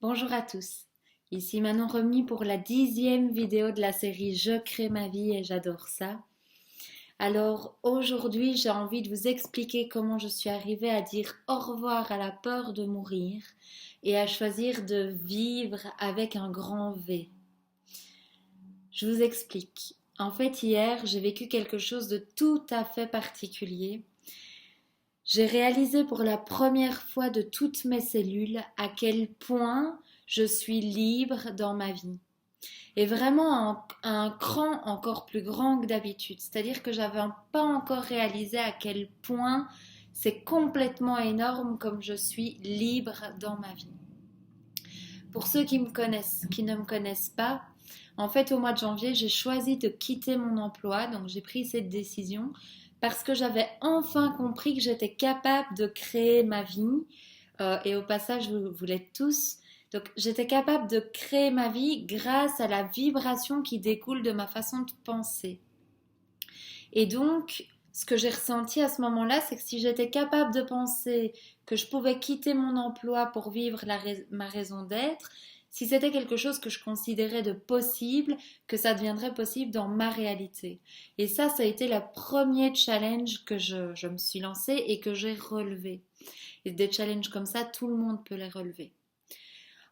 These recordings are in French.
Bonjour à tous, ici Manon Remy pour la 10e vidéo de la série Je crée ma vie et j'adore ça. Alors aujourd'hui j'ai envie de vous expliquer comment je suis arrivée à dire au revoir à la peur de mourir et à choisir de vivre avec un grand V. Je vous explique. En fait hier j'ai vécu quelque chose de tout à fait particulier. J'ai réalisé pour la première fois de toutes mes cellules à quel point je suis libre dans ma vie. Et vraiment un cran encore plus grand que d'habitude. C'est-à-dire que j'avais pas encore réalisé à quel point c'est complètement énorme comme je suis libre dans ma vie. Pour ceux qui me connaissent, qui ne me connaissent pas, en fait au mois de janvier j'ai choisi de quitter mon emploi, donc j'ai pris cette décision parce que j'avais enfin compris que j'étais capable de créer ma vie. Et au passage, vous l'êtes tous. Donc, j'étais capable de créer ma vie grâce à la vibration qui découle de ma façon de penser. Et donc, ce que j'ai ressenti à ce moment-là, c'est que si j'étais capable de penser que je pouvais quitter mon emploi pour vivre ma raison d'être, si c'était quelque chose que je considérais de possible, que ça deviendrait possible dans ma réalité. Et ça a été le premier challenge que je me suis lancé et que j'ai relevé. Et des challenges comme ça, tout le monde peut les relever.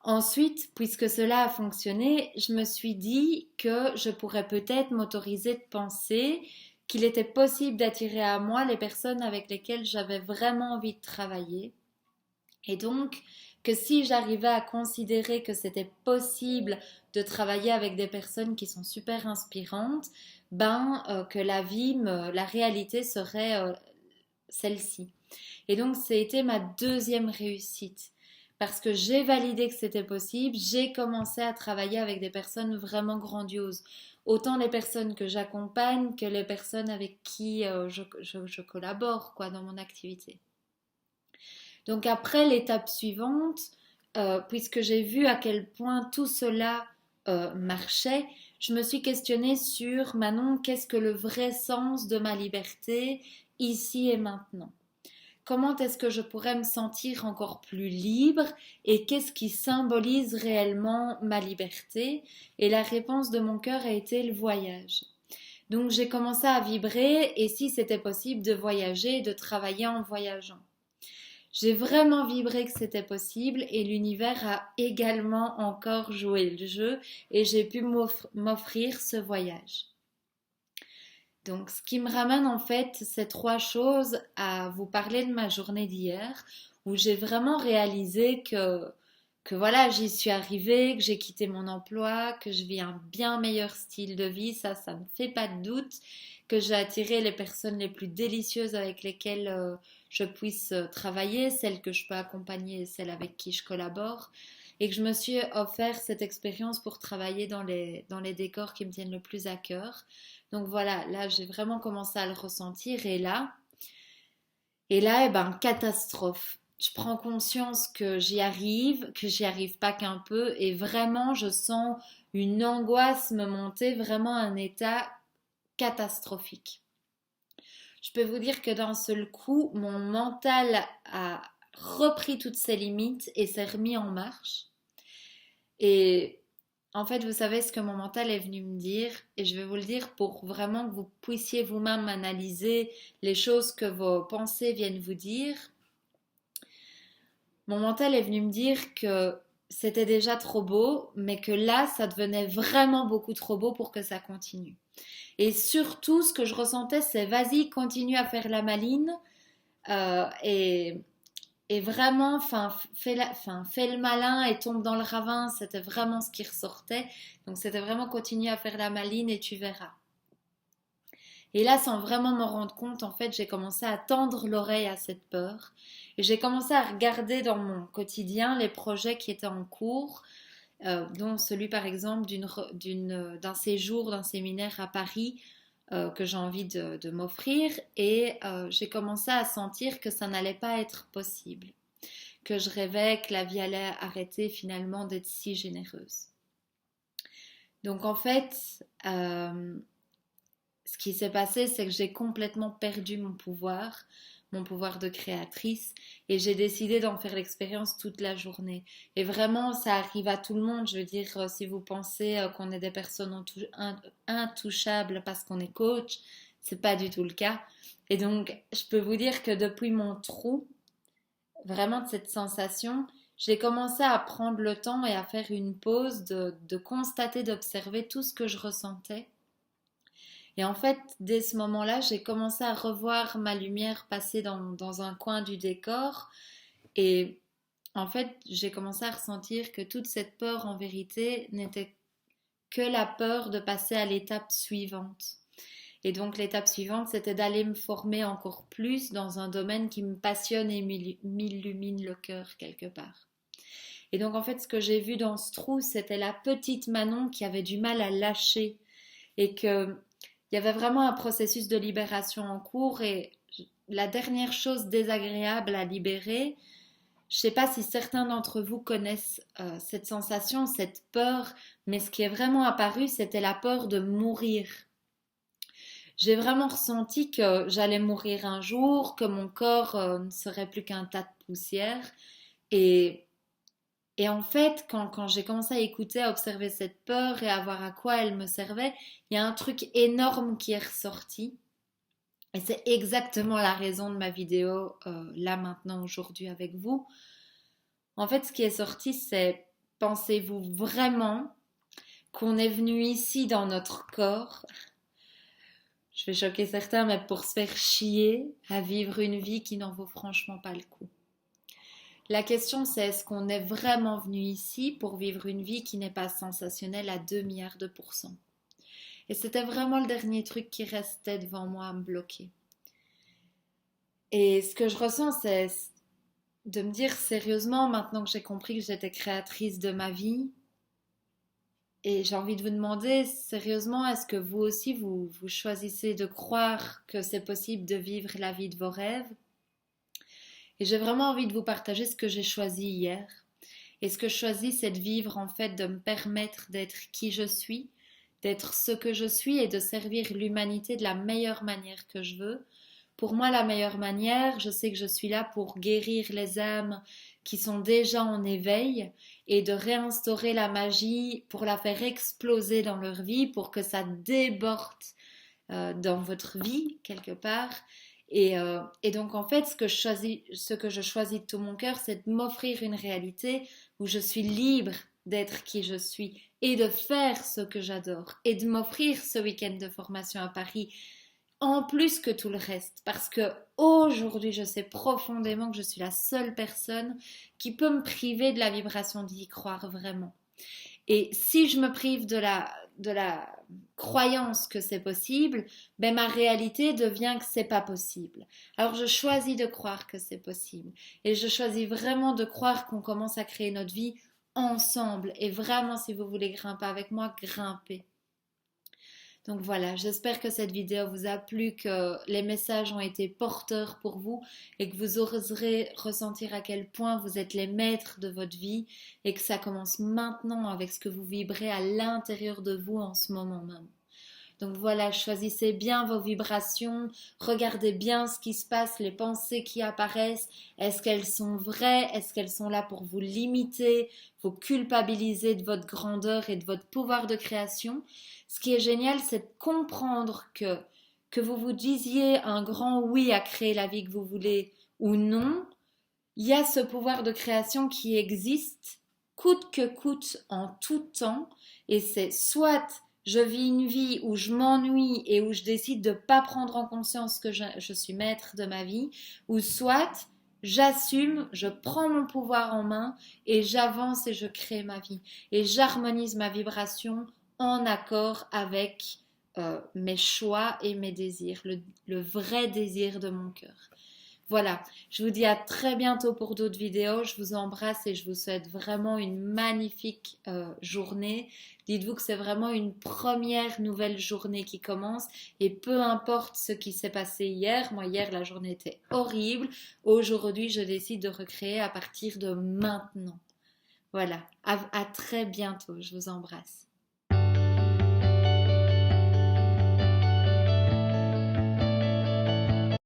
Ensuite, puisque cela a fonctionné, je me suis dit que je pourrais peut-être m'autoriser de penser qu'il était possible d'attirer à moi les personnes avec lesquelles j'avais vraiment envie de travailler. Et donc, que si j'arrivais à considérer que c'était possible de travailler avec des personnes qui sont super inspirantes, que la réalité serait celle-ci. Et donc, c'était ma deuxième réussite. Parce que j'ai validé que c'était possible, j'ai commencé à travailler avec des personnes vraiment grandioses. Autant les personnes que j'accompagne que les personnes avec qui je collabore quoi, dans mon activité. Donc après, l'étape suivante, puisque j'ai vu à quel point tout cela marchait, je me suis questionnée sur Manon, qu'est-ce que le vrai sens de ma liberté ici et maintenant? Comment est-ce que je pourrais me sentir encore plus libre et qu'est-ce qui symbolise réellement ma liberté? Et la réponse de mon cœur a été le voyage. Donc j'ai commencé à vibrer et si c'était possible de voyager et de travailler en voyageant. J'ai vraiment vibré que c'était possible et l'univers a également encore joué le jeu et j'ai pu m'offrir ce voyage. Donc, ce qui me ramène en fait ces trois choses à vous parler de ma journée d'hier, où j'ai vraiment réalisé que voilà, j'y suis arrivée, que j'ai quitté mon emploi, que je vis un bien meilleur style de vie, ça me fait pas de doute, que j'ai attiré les personnes les plus délicieuses avec lesquelles je puisse travailler, celles que je peux accompagner et celles avec qui je collabore, et que je me suis offert cette expérience pour travailler dans les décors qui me tiennent le plus à cœur. Donc voilà, là j'ai vraiment commencé à le ressentir et là, catastrophe. Je prends conscience que j'y arrive pas qu'un peu et vraiment je sens une angoisse me monter, vraiment un état catastrophique. Je peux vous dire que d'un seul coup, mon mental a repris toutes ses limites et s'est remis en marche. Et en fait, vous savez ce que mon mental est venu me dire, et je vais vous le dire pour vraiment que vous puissiez vous-même analyser les choses que vos pensées viennent vous dire. Mon mental est venu me dire que c'était déjà trop beau, mais que là, ça devenait vraiment beaucoup trop beau pour que ça continue. Et surtout, ce que je ressentais, c'est vas-y, continue à faire la maline, euh, et, et vraiment, fais le malin et tombe dans le ravin, c'était vraiment ce qui ressortait. Donc c'était vraiment continuer à faire la maline et tu verras. Et là, sans vraiment me rendre compte, en fait, j'ai commencé à tendre l'oreille à cette peur. Et j'ai commencé à regarder dans mon quotidien les projets qui étaient en cours, dont celui par exemple d'un séjour, d'un séminaire à Paris que j'ai envie de m'offrir. Et j'ai commencé à sentir que ça n'allait pas être possible, que je rêvais que la vie allait arrêter finalement d'être si généreuse. Donc en fait, ce qui s'est passé, c'est que j'ai complètement perdu mon pouvoir. mon pouvoir de créatrice et j'ai décidé d'en faire l'expérience toute la journée. Et vraiment, ça arrive à tout le monde. Je veux dire, si vous pensez qu'on est des personnes intouchables parce qu'on est coach, c'est pas du tout le cas. Et donc, je peux vous dire que depuis mon trou, vraiment de cette sensation, j'ai commencé à prendre le temps et à faire une pause, de constater, d'observer tout ce que je ressentais. Et en fait, dès ce moment-là, j'ai commencé à revoir ma lumière passer dans un coin du décor. Et en fait, j'ai commencé à ressentir que toute cette peur, en vérité, n'était que la peur de passer à l'étape suivante. Et donc l'étape suivante, c'était d'aller me former encore plus dans un domaine qui me passionne et m'illumine le cœur quelque part. Et donc en fait, ce que j'ai vu dans ce trou, c'était la petite Manon qui avait du mal à lâcher et que il y avait vraiment un processus de libération en cours et la dernière chose désagréable à libérer, je ne sais pas si certains d'entre vous connaissent cette sensation, cette peur, mais ce qui est vraiment apparu, c'était la peur de mourir. J'ai vraiment ressenti que j'allais mourir un jour, que mon corps ne serait plus qu'un tas de poussière. Et, et en fait, quand j'ai commencé à écouter, à observer cette peur et à voir à quoi elle me servait, il y a un truc énorme qui est ressorti. Et c'est exactement la raison de ma vidéo là maintenant aujourd'hui avec vous. En fait, ce qui est sorti, c'est pensez-vous vraiment qu'on est venu ici dans notre corps, je vais choquer certains, mais pour se faire chier à vivre une vie qui n'en vaut franchement pas le coup. La question c'est est-ce qu'on est vraiment venu ici pour vivre une vie qui n'est pas sensationnelle à 2 milliards de pourcents. Et c'était vraiment le dernier truc qui restait devant moi à me bloquer. Et ce que je ressens c'est de me dire sérieusement, maintenant que j'ai compris que j'étais créatrice de ma vie, et j'ai envie de vous demander sérieusement, est-ce que vous aussi, vous choisissez de croire que c'est possible de vivre la vie de vos rêves? Et j'ai vraiment envie de vous partager ce que j'ai choisi hier. Et ce que je choisis, c'est de vivre en fait, de me permettre d'être qui je suis, d'être ce que je suis et de servir l'humanité de la meilleure manière que je veux. Pour moi, la meilleure manière, je sais que je suis là pour guérir les âmes qui sont déjà en éveil et de réinstaurer la magie pour la faire exploser dans leur vie, pour que ça déborde dans votre vie quelque part. Et donc en fait, ce que je choisis de tout mon cœur, c'est de m'offrir une réalité où je suis libre d'être qui je suis et de faire ce que j'adore et de m'offrir ce week-end de formation à Paris en plus que tout le reste, parce que aujourd'hui je sais profondément que je suis la seule personne qui peut me priver de la vibration d'y croire vraiment. Et si je me prive de la croyance que c'est possible, ben ma réalité devient que c'est pas possible. Alors je choisis de croire que c'est possible. Et je choisis vraiment de croire qu'on commence à créer notre vie ensemble. Et vraiment, si vous voulez grimper avec moi, grimpez. Donc voilà, j'espère que cette vidéo vous a plu, que les messages ont été porteurs pour vous et que vous oserez ressentir à quel point vous êtes les maîtres de votre vie et que ça commence maintenant avec ce que vous vibrez à l'intérieur de vous en ce moment même. Donc voilà, choisissez bien vos vibrations, regardez bien ce qui se passe, les pensées qui apparaissent. Est-ce qu'elles sont vraies? Est-ce qu'elles sont là pour vous limiter, vous culpabiliser de votre grandeur et de votre pouvoir de création? Ce qui est génial, c'est de comprendre que vous vous disiez un grand oui à créer la vie que vous voulez ou non, il y a ce pouvoir de création qui existe coûte que coûte en tout temps et c'est soit je vis une vie où je m'ennuie et où je décide de ne pas prendre en conscience que je suis maître de ma vie, ou soit j'assume, je prends mon pouvoir en main et j'avance et je crée ma vie. Et j'harmonise ma vibration en accord avec mes choix et mes désirs, le vrai désir de mon cœur. Voilà, je vous dis à très bientôt pour d'autres vidéos. Je vous embrasse et je vous souhaite vraiment une magnifique journée. Dites-vous que c'est vraiment une première nouvelle journée qui commence et peu importe ce qui s'est passé hier. Moi, hier, la journée était horrible. Aujourd'hui, je décide de recréer à partir de maintenant. Voilà, à très bientôt. Je vous embrasse.